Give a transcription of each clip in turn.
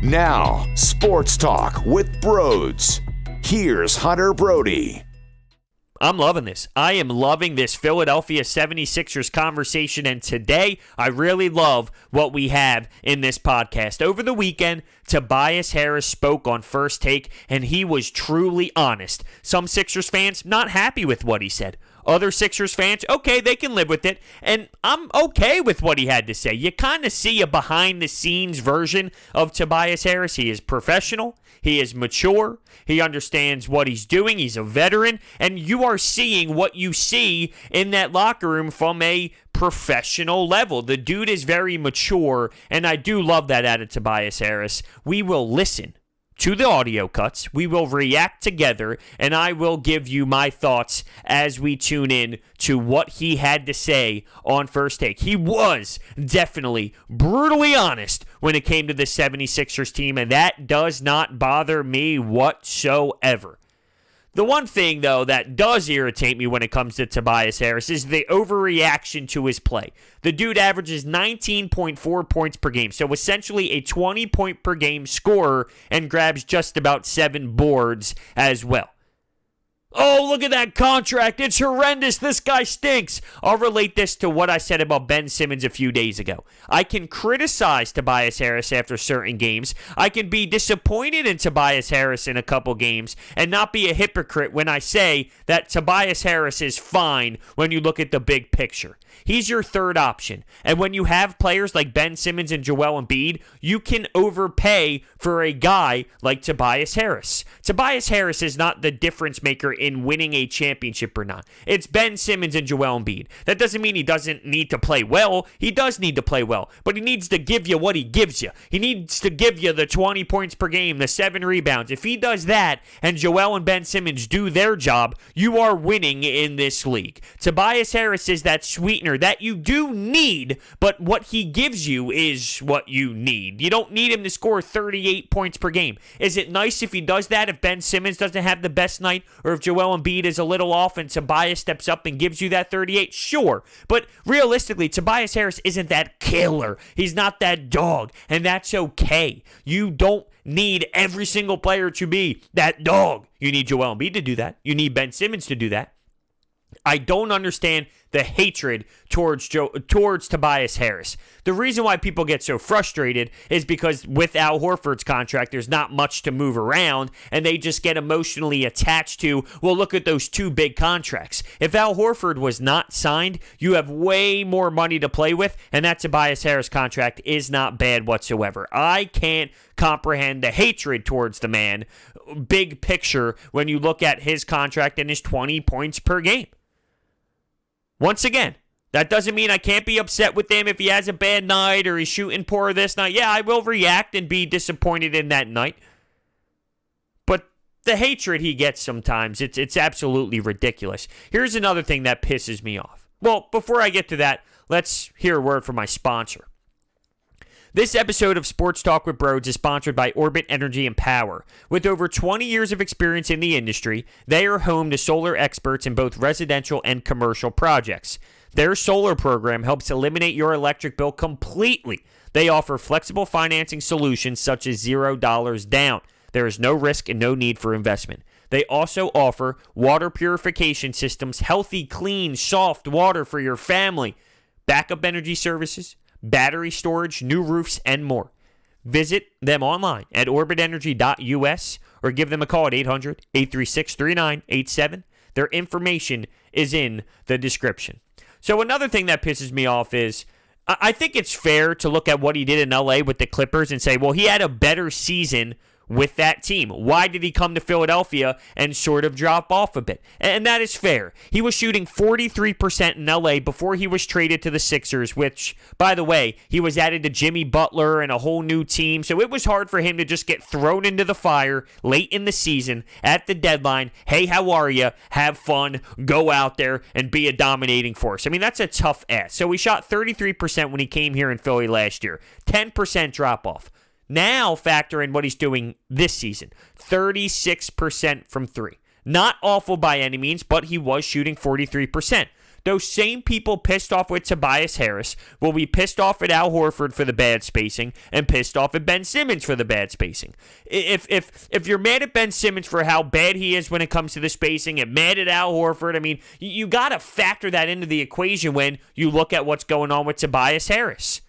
Now, Sports Talk with Broads. Here's Hunter Brody. I'm loving this. I am loving this Philadelphia 76ers conversation, and today I really love what we have in this podcast. Over the weekend, Tobias Harris spoke on First Take, and he was truly honest. Some Sixers fans not happy with what he said. Other Sixers fans, okay, they can live with it, and I'm okay with what he had to say. You kind of see a behind-the-scenes version of Tobias Harris. He is professional. He is mature. He understands what he's doing. He's a veteran, and you are seeing what you see in that locker room from a professional level. The dude is very mature, and I do love that out of Tobias Harris. We will listen to the audio cuts. We will react together, and I will give you my thoughts as we tune in to what he had to say on First Take. He was definitely brutally honest when it came to the 76ers team, and that does not bother me whatsoever. The one thing, though, that does irritate me when it comes to Tobias Harris is the overreaction to his play. The dude averages 19.4 points per game, so essentially a 20-point-per-game scorer, and grabs just about 7 boards as well. Oh, look at that contract. It's horrendous. This guy stinks. I'll relate this to what I said about Ben Simmons a few days ago. I can criticize Tobias Harris after certain games. I can be disappointed in Tobias Harris in a couple games and not be a hypocrite when I say that Tobias Harris is fine when you look at the big picture. He's your third option. And when you have players like Ben Simmons and Joel Embiid, you can overpay for a guy like Tobias Harris. Tobias Harris is not the difference maker in winning a championship or not. It's Ben Simmons and Joel Embiid. That doesn't mean he doesn't need to play well. He does need to play well, but he needs to give you what he gives you. He needs to give you the 20 points per game, the 7 rebounds. If he does that and Joel and Ben Simmons do their job, you are winning in this league. Tobias Harris is that sweetener that you do need, but what he gives you is what you need. You don't need him to score 38 points per game. Is it nice if he does that if Ben Simmons doesn't have the best night, or if Joel Embiid is a little off and Tobias steps up and gives you that 38? Sure. But realistically, Tobias Harris isn't that killer. He's not that dog, and that's okay. You don't need every single player to be that dog. You need Joel Embiid to do that. You need Ben Simmons to do that. I don't understand the hatred towards Tobias Harris. The reason why people get so frustrated is because with Al Horford's contract, there's not much to move around, and they just get emotionally attached to, well, look at those 2 big contracts. If Al Horford was not signed, you have way more money to play with, and that Tobias Harris contract is not bad whatsoever. I can't comprehend the hatred towards the man, big picture, when you look at his contract and his 20 points per game. Once again, that doesn't mean I can't be upset with him if he has a bad night or he's shooting poor this night. Yeah, I will react and be disappointed in that night. But the hatred he gets sometimes, it's absolutely ridiculous. Here's another thing that pisses me off. Well, before I get to that, let's hear a word from my sponsor. This episode of Sports Talk with Broads is sponsored by Orbit Energy and Power. With over 20 years of experience in the industry, they are home to solar experts in both residential and commercial projects. Their solar program helps eliminate your electric bill completely. They offer flexible financing solutions such as $0 down. There is no risk and no need for investment. They also offer water purification systems, healthy, clean, soft water for your family, backup energy services, battery storage, new roofs, and more. Visit them online at orbitenergy.us or give them a call at 800-836-3987. Their information is in the description. So another thing that pisses me off is I think it's fair to look at what he did in LA with the Clippers and say, well, he had a better season with that team. Why did he come to Philadelphia and sort of drop off a bit? And that is fair. He was shooting 43% in LA before he was traded to the Sixers, which, by the way, he was added to Jimmy Butler and a whole new team, so it was hard for him to just get thrown into the fire late in the season at the deadline. Hey, how are you? Have fun. Go out there and be a dominating force. I mean, that's a tough ask. So he shot 33% when he came here in Philly last year. 10% drop-off. Now factor in what he's doing this season. 36% from 3. Not awful by any means, but he was shooting 43%. those same people pissed off with Tobias Harris will be pissed off at Al Horford for the bad spacing and pissed off at Ben Simmons for the bad spacing. If you're mad at Ben Simmons for how bad he is when it comes to the spacing and mad at Al Horford, I mean, you got to factor that into the equation when you look at what's going on with Tobias Harris.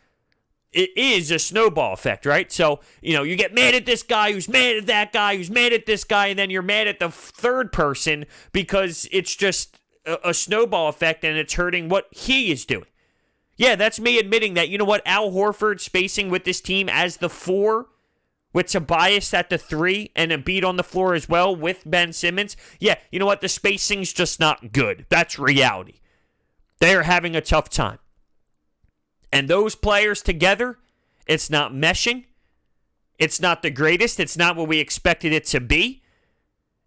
It is a snowball effect, right? So, you get mad at this guy who's mad at that guy who's mad at this guy, and then you're mad at the third person because it's just a snowball effect and it's hurting what he is doing. Yeah, that's me admitting that, Al Horford spacing with this team as the 4, with Tobias at the 3, and Embiid on the floor as well with Ben Simmons. Yeah, the spacing's just not good. That's reality. They're having a tough time. And those players together, it's not meshing. It's not the greatest. It's not what we expected it to be.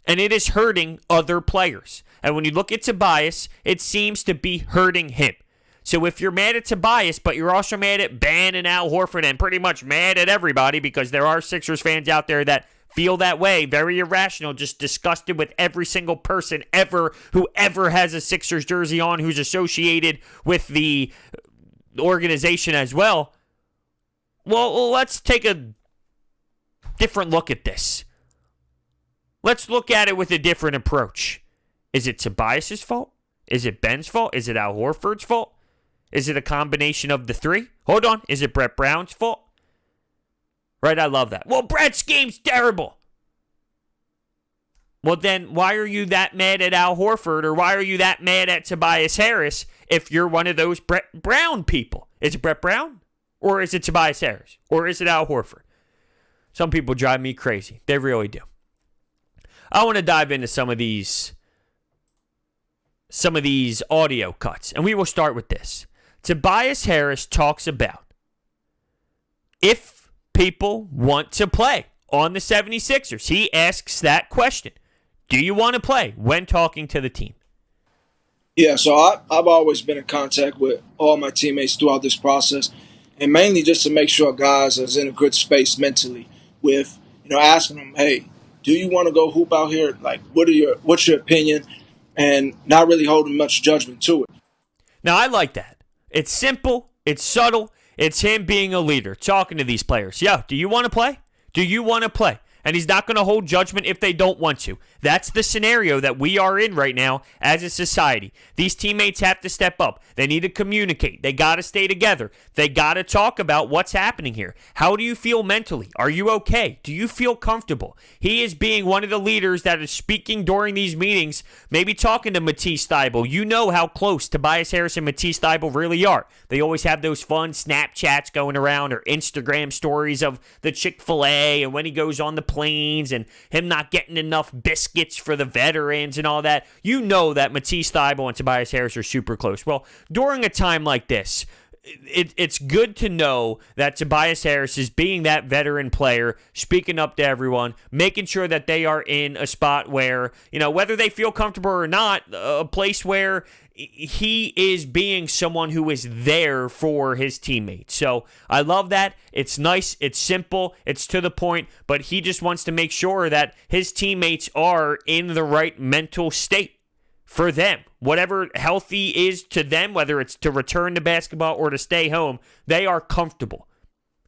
And it is hurting other players. And when you look at Tobias, it seems to be hurting him. So if you're mad at Tobias, but you're also mad at Ben and Al Horford and pretty much mad at everybody because there are Sixers fans out there that feel that way, very irrational, just disgusted with every single person ever who ever has a Sixers jersey on who's associated with the organization as well. Well, let's take a different look at this. Let's look at it with a different approach. Is it Tobias's fault? Is it Ben's fault? Is it Al Horford's fault? Is it a combination of the 3? Hold on. Is it Brett Brown's fault? Right, I love that. Well, Brett's game's terrible. Well, then why are you that mad at Al Horford, or why are you that mad at Tobias Harris if you're one of those Brett Brown people? Is it Brett Brown? Or is it Tobias Harris? Or is it Al Horford? Some people drive me crazy. They really do. I want to dive into some of these audio cuts, and we will start with this. Tobias Harris talks about if people want to play on the 76ers. He asks that question. Do you want to play when talking to the team? Yeah, so I've always been in contact with all my teammates throughout this process, and mainly just to make sure guys are in a good space mentally with, asking them, hey, do you want to go hoop out here? Like, what's your opinion? And not really holding much judgment to it. Now, I like that. It's simple. It's subtle. It's him being a leader, talking to these players. Yo, do you want to play? Do you want to play? And he's not going to hold judgment if they don't want to. That's the scenario that we are in right now as a society. These teammates have to step up. They need to communicate. They got to stay together. They got to talk about what's happening here. How do you feel mentally? Are you okay? Do you feel comfortable? He is being one of the leaders that is speaking during these meetings, maybe talking to Matisse Thybulle. You know how close Tobias Harris and Matisse Thybulle really are. They always have those fun Snapchats going around or Instagram stories of the Chick-fil-A and when he goes on the planes and him not getting enough biscuits for the veterans and all that. You know that Matisse Thybulle and Tobias Harris are super close. Well, during a time like this, it's good to know that Tobias Harris is being that veteran player, speaking up to everyone, making sure that they are in a spot where, whether they feel comfortable or not, a place where he is being someone who is there for his teammates. So I love that. It's nice. It's simple. It's to the point. But he just wants to make sure that his teammates are in the right mental state for them. Whatever healthy is to them, whether it's to return to basketball or to stay home, they are comfortable.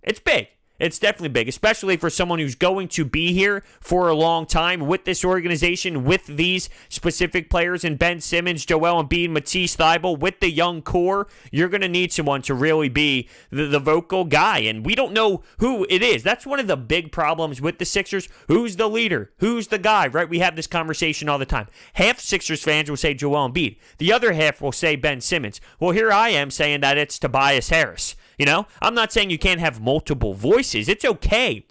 It's big. It's definitely big, especially for someone who's going to be here for a long time with this organization, with these specific players, and Ben Simmons, Joel Embiid, Matisse Thybulle, with the young core. You're going to need someone to really be the vocal guy, and we don't know who it is. That's one of the big problems with the Sixers. Who's the leader? Who's the guy, right? We have this conversation all the time. Half Sixers fans will say Joel Embiid. The other half will say Ben Simmons. Well, here I am saying that it's Tobias Harris. I'm not saying you can't have multiple voices. It's okay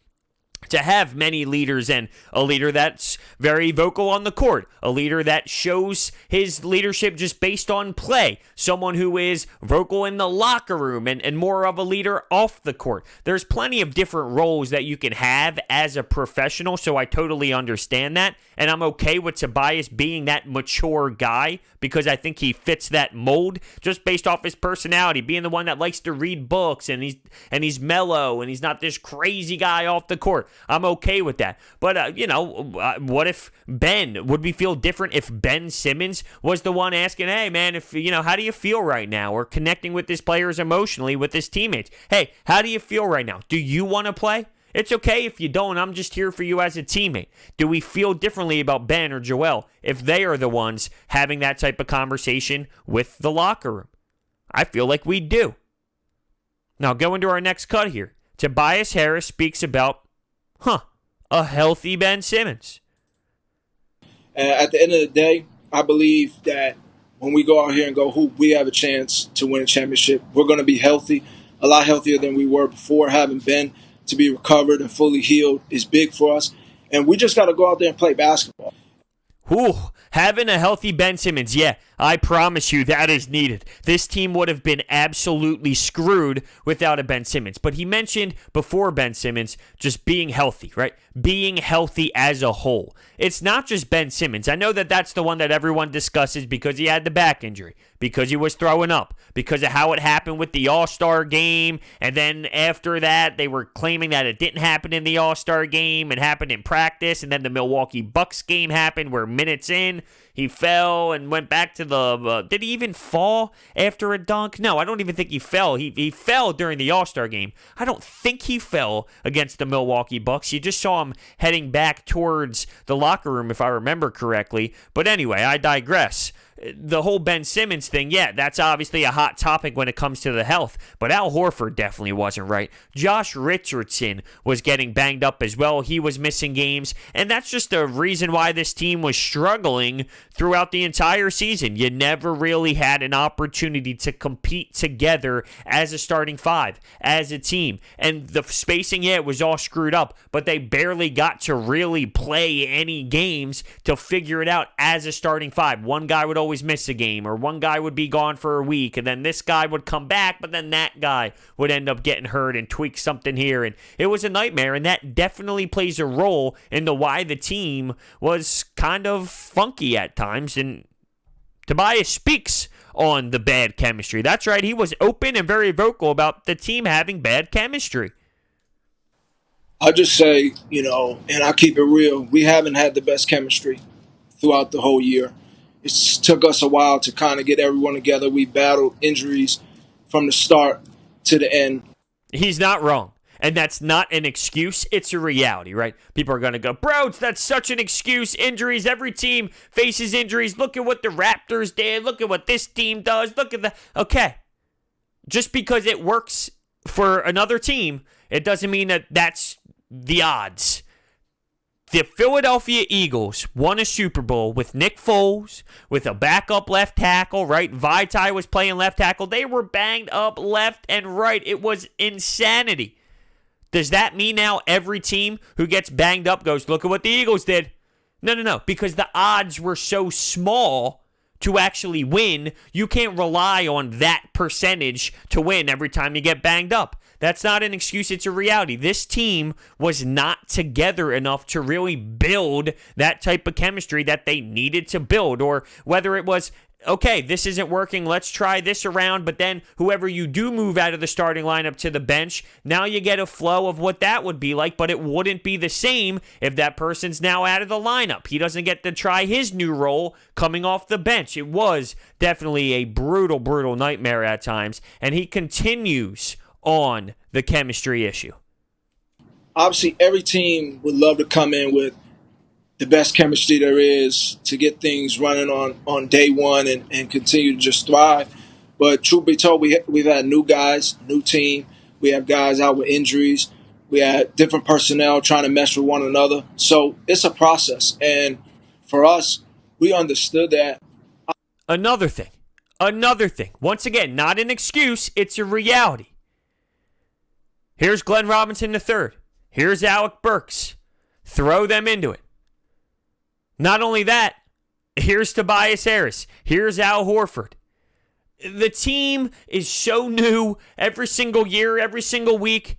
to have many leaders, and a leader that's very vocal on the court, a leader that shows his leadership just based on play, someone who is vocal in the locker room and more of a leader off the court. There's plenty of different roles that you can have as a professional, so I totally understand that, and I'm okay with Tobias being that mature guy because I think he fits that mold just based off his personality, being the one that likes to read books, and he's mellow, and he's not this crazy guy off the court. I'm okay with that. But, what if would we feel different if Ben Simmons was the one asking, hey, man, how do you feel right now? Or connecting with his players emotionally, with his teammates. Hey, how do you feel right now? Do you want to play? It's okay if you don't. I'm just here for you as a teammate. Do we feel differently about Ben or Joel if they are the ones having that type of conversation with the locker room? I feel like we do. Now, go into our next cut here. Tobias Harris speaks about, a healthy Ben Simmons. At the end of the day, I believe that when we go out here and go hoop, we have a chance to win a championship. We're going to be healthy, a lot healthier than we were before. Having been to be recovered and fully healed is big for us. And we just got to go out there and play basketball. Ooh, having a healthy Ben Simmons, yeah, I promise you that is needed. This team would have been absolutely screwed without a Ben Simmons. But he mentioned before Ben Simmons just being healthy, right? Being healthy as a whole. It's not just Ben Simmons. I know that that's the one that everyone discusses because he had the back injury, because he was throwing up, because of how it happened with the All-Star game, and then after that, they were claiming that it didn't happen in the All-Star game, it happened in practice, and then the Milwaukee Bucks game happened where minutes in, he fell and went back to the... did he even fall after a dunk? No, I don't even think he fell. He fell during the All-Star game. I don't think he fell against the Milwaukee Bucks. You just saw him heading back towards the locker room, if I remember correctly. But anyway, I digress. The whole Ben Simmons thing, yeah, that's obviously a hot topic when it comes to the health, but Al Horford definitely wasn't right. Josh Richardson was getting banged up as well. He was missing games, and that's just a reason why this team was struggling throughout the entire season. You never really had an opportunity to compete together as a starting five, as a team. And the spacing, yeah, it was all screwed up, but they barely got to really play any games to figure it out as a starting five. One guy would always miss a game, or one guy would be gone for a week, and then this guy would come back, but then that guy would end up getting hurt and tweak something here, and it was a nightmare, and that definitely plays a role in the why the team was kind of funky at times. And Tobias speaks on the bad chemistry. That's right, he was open and very vocal about the team having bad chemistry. I'll just say, and I keep it real, we haven't had the best chemistry throughout the whole year. It took us a while to kind of get everyone together. We battled injuries from the start to the end. He's not wrong. And that's not an excuse. It's a reality, right? People are going to go, bro, that's such an excuse. Injuries. Every team faces injuries. Look at what the Raptors did. Look at what this team does. Look at that. Okay. Just because it works for another team, it doesn't mean that that's the odds. The Philadelphia Eagles won a Super Bowl with Nick Foles, with a backup left tackle, right? Vitae was playing left tackle. They were banged up left and right. It was insanity. Does that mean now every team who gets banged up goes, look at what the Eagles did? No. Because the odds were so small to actually win, you can't rely on that percentage to win every time you get banged up. That's not an excuse. It's a reality. This team was not together enough to really build that type of chemistry that they needed to build. Or whether it was, okay, this isn't working, let's try this around, but then whoever you do move out of the starting lineup to the bench, now you get a flow of what that would be like, but it wouldn't be the same if that person's now out of the lineup. He doesn't get to try his new role coming off the bench. It was definitely a brutal, brutal nightmare at times, and he continues on the chemistry issue. Obviously, every team would love to come in with the best chemistry there is to get things running on day one and continue to just thrive. But truth be told, we've had new guys, new team. We have guys out with injuries. We had different personnel trying to mesh with one another. So it's a process. And for us, we understood that. Another thing. Once again, not an excuse. It's a reality. Here's Glenn Robinson III. Here's Alec Burks. Throw them into it. Not only that, here's Tobias Harris. Here's Al Horford. The team is so new every single year, every single week.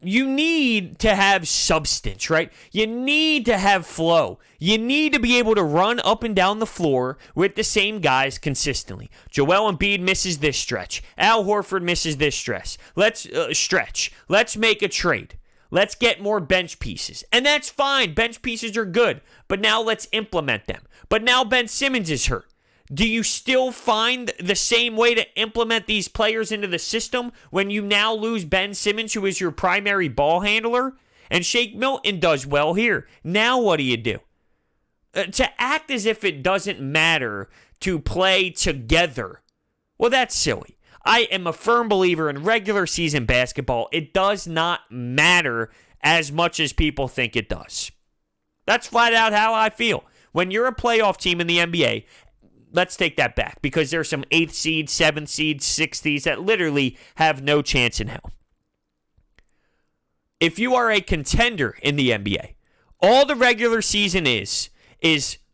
You need to have substance, right? You need to have flow. You need to be able to run up and down the floor with the same guys consistently. Joel Embiid misses this stretch. Al Horford misses this stretch. Let's make a trade. Let's get more bench pieces. And that's fine. Bench pieces are good. But now let's implement them. But now Ben Simmons is hurt. Do you still find the same way to implement these players into the system when you now lose Ben Simmons, who is your primary ball handler? And Shake Milton does well here. Now what do you do? To act as if it doesn't matter to play together, well, that's silly. I am a firm believer in regular season basketball. It does not matter as much as people think it does. That's flat out how I feel. When you're a playoff team in the NBA, let's take that back because there's some 8th seed, 7th seed, 6th seeds that literally have no chance in hell. If you are a contender in the NBA, all the regular season is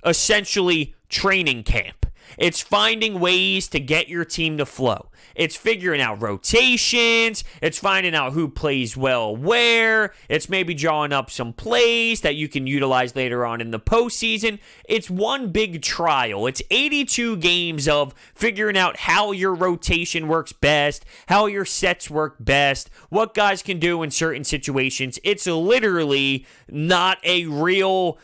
essentially training camp. It's finding ways to get your team to flow. It's figuring out rotations. It's finding out who plays well where. It's maybe drawing up some plays that you can utilize later on in the postseason. It's one big trial. It's 82 games of figuring out how your rotation works best, how your sets work best, what guys can do in certain situations. It's literally not a real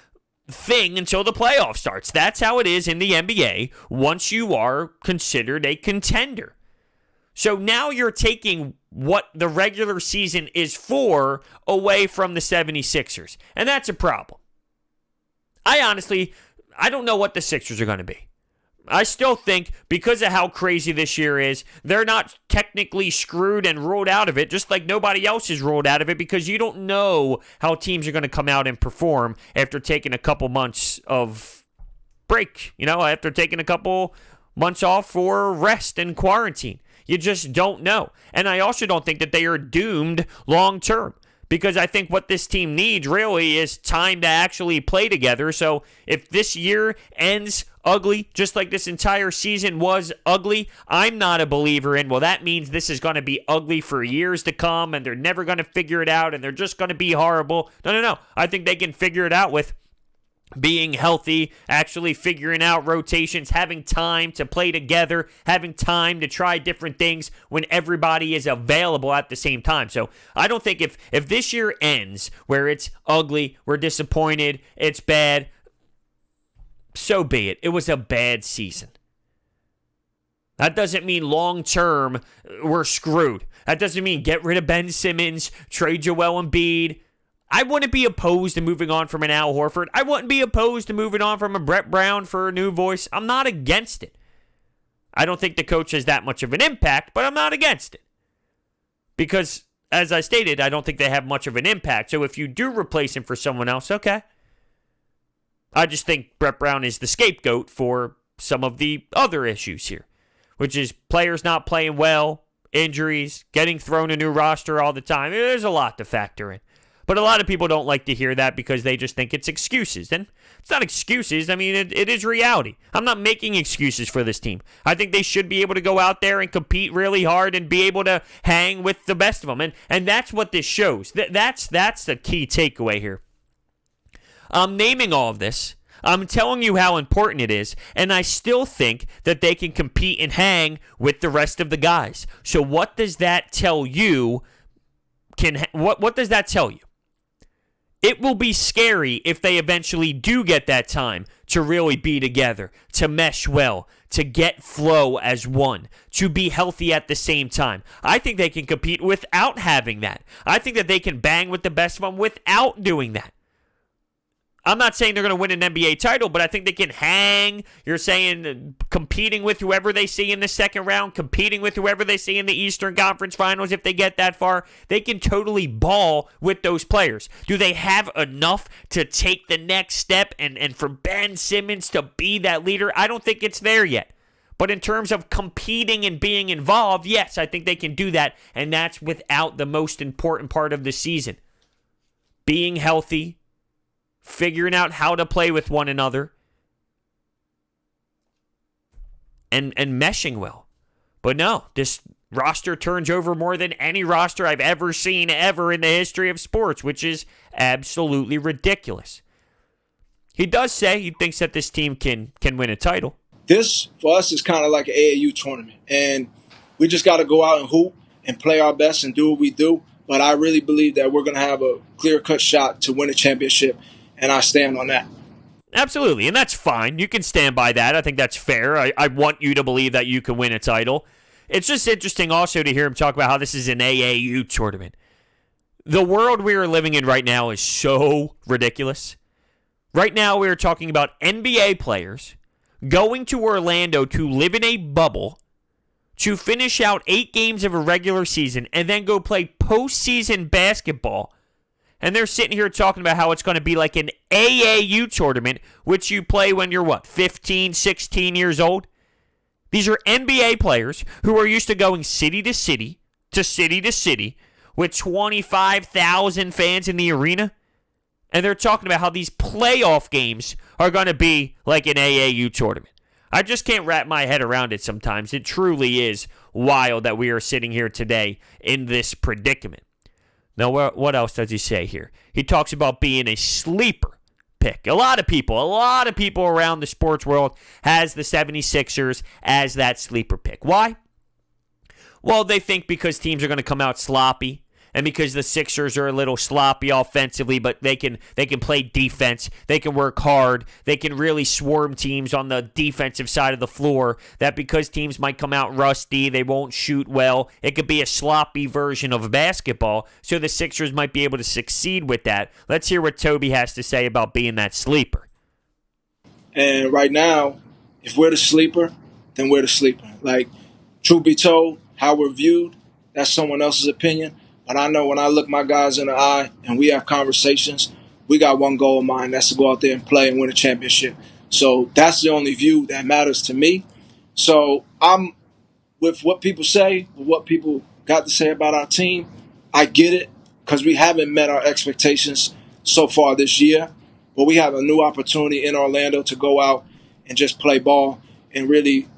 thing until the playoff starts. That's how it is in the NBA once you are considered a contender. So now you're taking what the regular season is for away from the 76ers. And that's a problem. I don't know what the Sixers are going to be. I still think because of how crazy this year is, they're not technically screwed and ruled out of it, just like nobody else is ruled out of it because you don't know how teams are going to come out and perform after taking a couple months of break, after taking a couple months off for rest and quarantine. You just don't know. And I also don't think that they are doomed long term. Because I think what this team needs really is time to actually play together. So if this year ends ugly, just like this entire season was ugly, I'm not a believer in, well, that means this is going to be ugly for years to come and they're never going to figure it out and they're just going to be horrible. No. I think they can figure it out with being healthy, actually figuring out rotations, having time to play together, having time to try different things when everybody is available at the same time. So I don't think if this year ends where it's ugly, we're disappointed, it's bad, so be it. It was a bad season. That doesn't mean long-term we're screwed. That doesn't mean get rid of Ben Simmons, trade Joel Embiid. I wouldn't be opposed to moving on from an Al Horford. I wouldn't be opposed to moving on from a Brett Brown for a new voice. I'm not against it. I don't think the coach has that much of an impact, but I'm not against it. Because, as I stated, I don't think they have much of an impact. So if you do replace him for someone else, okay. I just think Brett Brown is the scapegoat for some of the other issues here, which is players not playing well, injuries, getting thrown a new roster all the time. There's a lot to factor in. But a lot of people don't like to hear that because they just think it's excuses. And it's not excuses. I mean, it is reality. I'm not making excuses for this team. I think they should be able to go out there and compete really hard and be able to hang with the best of them. And that's what this shows. That's the key takeaway here. I'm naming all of this. I'm telling you how important it is, and I still think that they can compete and hang with the rest of the guys. So what does that tell you? What does that tell you? It will be scary if they eventually do get that time to really be together, to mesh well, to get flow as one, to be healthy at the same time. I think they can compete without having that. I think that they can bang with the best of them without doing that. I'm not saying they're going to win an NBA title, but I think they can hang. You're saying competing with whoever they see in the second round, competing with whoever they see in the Eastern Conference Finals if they get that far. They can totally ball with those players. Do they have enough to take the next step and for Ben Simmons to be that leader? I don't think it's there yet. But in terms of competing and being involved, yes, I think they can do that. And that's without the most important part of the season. Being healthy, figuring out how to play with one another, and meshing well. But no, this roster turns over more than any roster I've ever seen ever in the history of sports, which is absolutely ridiculous. He does say he thinks that this team can win a title. This, for us, is kind of like an AAU tournament. And we just got to go out and hoop and play our best and do what we do. But I really believe that we're going to have a clear-cut shot to win a championship, and I stand on that. Absolutely, and that's fine. You can stand by that. I think that's fair. I want you to believe that you can win a title. It's just interesting also to hear him talk about how this is an AAU tournament. The world we are living in right now is so ridiculous. Right now we are talking about NBA players going to Orlando to live in a bubble, to finish out 8 games of a regular season, and then go play postseason basketball. And they're sitting here talking about how it's going to be like an AAU tournament, which you play when you're, 15, 16 years old? These are NBA players who are used to going city to city with 25,000 fans in the arena. And they're talking about how these playoff games are going to be like an AAU tournament. I just can't wrap my head around it sometimes. It truly is wild that we are sitting here today in this predicament. Now, what else does he say here? He talks about being a sleeper pick. A lot of people around the sports world has the 76ers as that sleeper pick. Why? Well, they think because teams are going to come out sloppy, and because the Sixers are a little sloppy offensively, but they can play defense, they can work hard, they can really swarm teams on the defensive side of the floor, that because teams might come out rusty, they won't shoot well, it could be a sloppy version of basketball, so the Sixers might be able to succeed with that. Let's hear what Toby has to say about being that sleeper. And right now, if we're the sleeper, then we're the sleeper. Like, truth be told, how we're viewed, that's someone else's opinion. But I know when I look my guys in the eye and we have conversations, we got one goal in mind. That's to go out there and play and win a championship. So that's the only view that matters to me. So I'm with what people say, with what people got to say about our team. I get it because we haven't met our expectations so far this year. But we have a new opportunity in Orlando to go out and just play ball and really,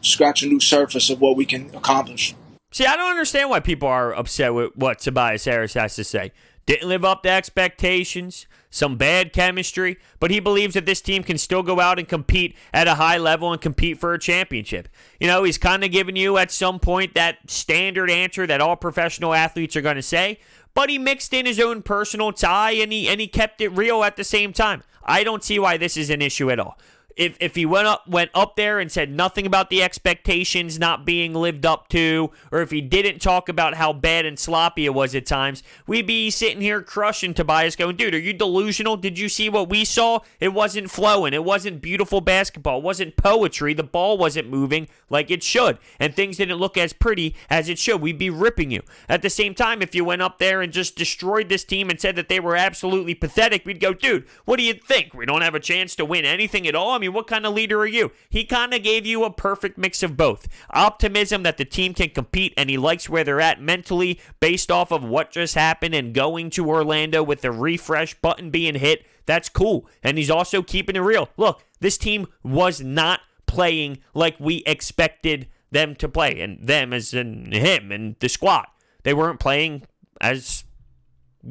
scratch a new surface of what we can accomplish. See, I don't understand why people are upset with what Tobias Harris has to say. Didn't live up to expectations, some bad chemistry, but he believes that this team can still go out and compete at a high level and compete for a championship. He's kind of giving you at some point that standard answer that all professional athletes are going to say, but he mixed in his own personal tie and he kept it real at the same time. I don't see why this is an issue at all. If he went up there and said nothing about the expectations not being lived up to, or if he didn't talk about how bad and sloppy it was at times, we'd be sitting here crushing Tobias going, dude, are you delusional? Did you see what we saw? It wasn't flowing. It wasn't beautiful basketball. It wasn't poetry. The ball wasn't moving like it should, and things didn't look as pretty as it should. We'd be ripping you. At the same time, if you went up there and just destroyed this team and said that they were absolutely pathetic, we'd go, dude, what do you think? We don't have a chance to win anything at all? I mean, what kind of leader are you? He kind of gave you a perfect mix of both. Optimism that the team can compete and he likes where they're at mentally based off of what just happened and going to Orlando with the refresh button being hit. That's cool. And he's also keeping it real. Look, this team was not playing like we expected them to play. And them as in him and the squad. They weren't playing as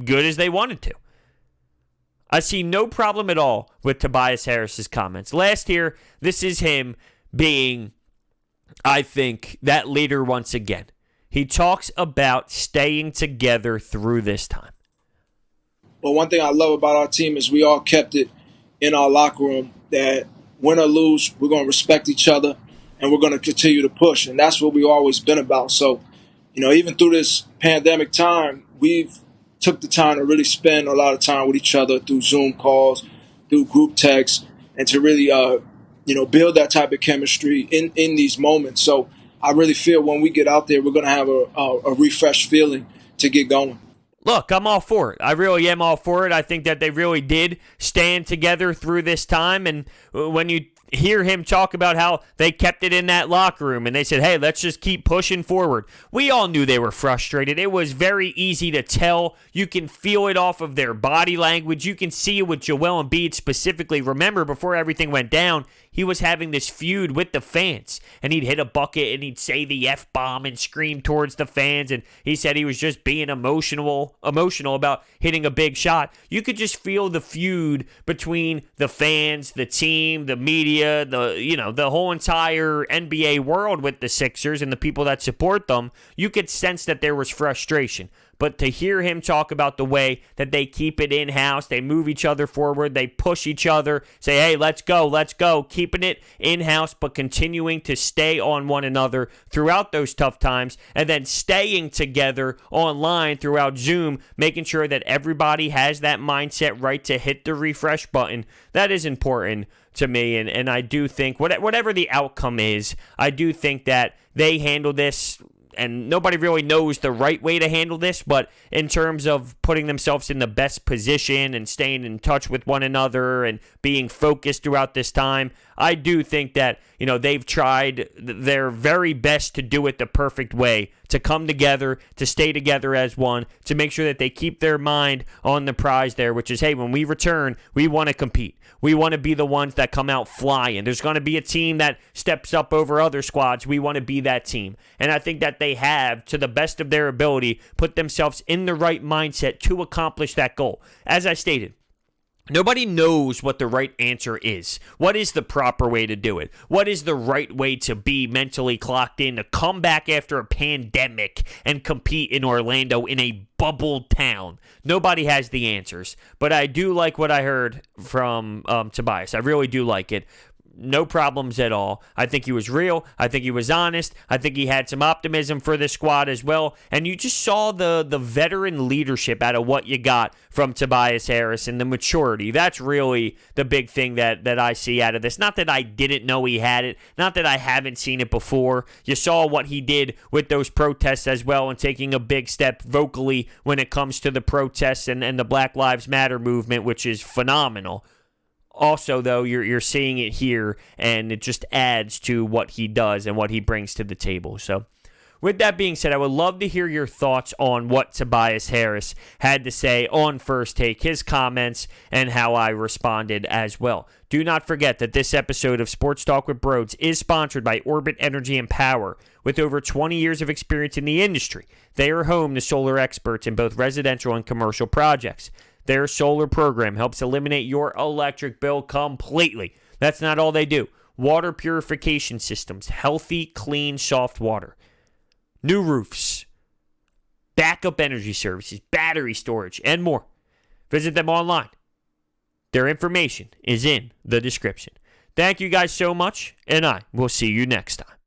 good as they wanted to. I see no problem at all with Tobias Harris's comments. Last year, this is him being, I think, that leader once again. He talks about staying together through this time. But one thing I love about our team is we all kept it in our locker room that win or lose, we're going to respect each other and we're going to continue to push. And that's what we've always been about. So, even through this pandemic time, we've took the time to really spend a lot of time with each other through Zoom calls, through group texts, and to really, build that type of chemistry in these moments. So I really feel when we get out there, we're going to have a refreshed feeling to get going. Look, I'm all for it. I really am all for it. I think that they really did stand together through this time. And when you hear him talk about how they kept it in that locker room and they said, hey, let's just keep pushing forward. We all knew they were frustrated. It was very easy to tell. You can feel it off of their body language. You can see it with Joel Embiid specifically. Remember, before everything went down, he was having this feud with the fans, and he'd hit a bucket and he'd say the F-bomb and scream towards the fans, and he said he was just being emotional about hitting a big shot. You could just feel the feud between the fans, the team, the media, the whole entire NBA world with the Sixers and the people that support them. You could sense that there was frustration. But to hear him talk about the way that they keep it in-house, they move each other forward, they push each other, say, hey, let's go, keeping it in-house, but continuing to stay on one another throughout those tough times, and then staying together online throughout Zoom, making sure that everybody has that mindset right to hit the refresh button. That is important to me, and I do think, whatever the outcome is, I do think that they handle this, and nobody really knows the right way to handle this, but in terms of putting themselves in the best position and staying in touch with one another and being focused throughout this time, I do think that, they've tried their very best to do it the perfect way, to come together, to stay together as one, to make sure that they keep their mind on the prize there, which is, hey, when we return, we want to compete. We want to be the ones that come out flying. There's going to be a team that steps up over other squads. We want to be that team. And I think that they have, to the best of their ability, put themselves in the right mindset to accomplish that goal. As I stated, nobody knows what the right answer is. What is the proper way to do it? What is the right way to be mentally clocked in, to come back after a pandemic and compete in Orlando in a bubble town? Nobody has the answers. But I do like what I heard from Tobias. I really do like it. No problems at all. I think he was real. I think he was honest. I think he had some optimism for this squad as well. And you just saw the veteran leadership out of what you got from Tobias Harris and the maturity. That's really the big thing that I see out of this. Not that I didn't know he had it. Not that I haven't seen it before. You saw what he did with those protests as well, and taking a big step vocally when it comes to the protests and the Black Lives Matter movement, which is phenomenal. Also, though, you're seeing it here, and it just adds to what he does and what he brings to the table. So, with that being said, I would love to hear your thoughts on what Tobias Harris had to say on First Take, his comments, and how I responded as well. Do not forget that this episode of Sports Talk with Broads is sponsored by Orbit Energy and Power. With over 20 years of experience in the industry, they are home to solar experts in both residential and commercial projects. Their solar program helps eliminate your electric bill completely. That's not all they do. Water purification systems, healthy, clean, soft water, new roofs, backup energy services, battery storage, and more. Visit them online. Their information is in the description. Thank you guys so much, and I will see you next time.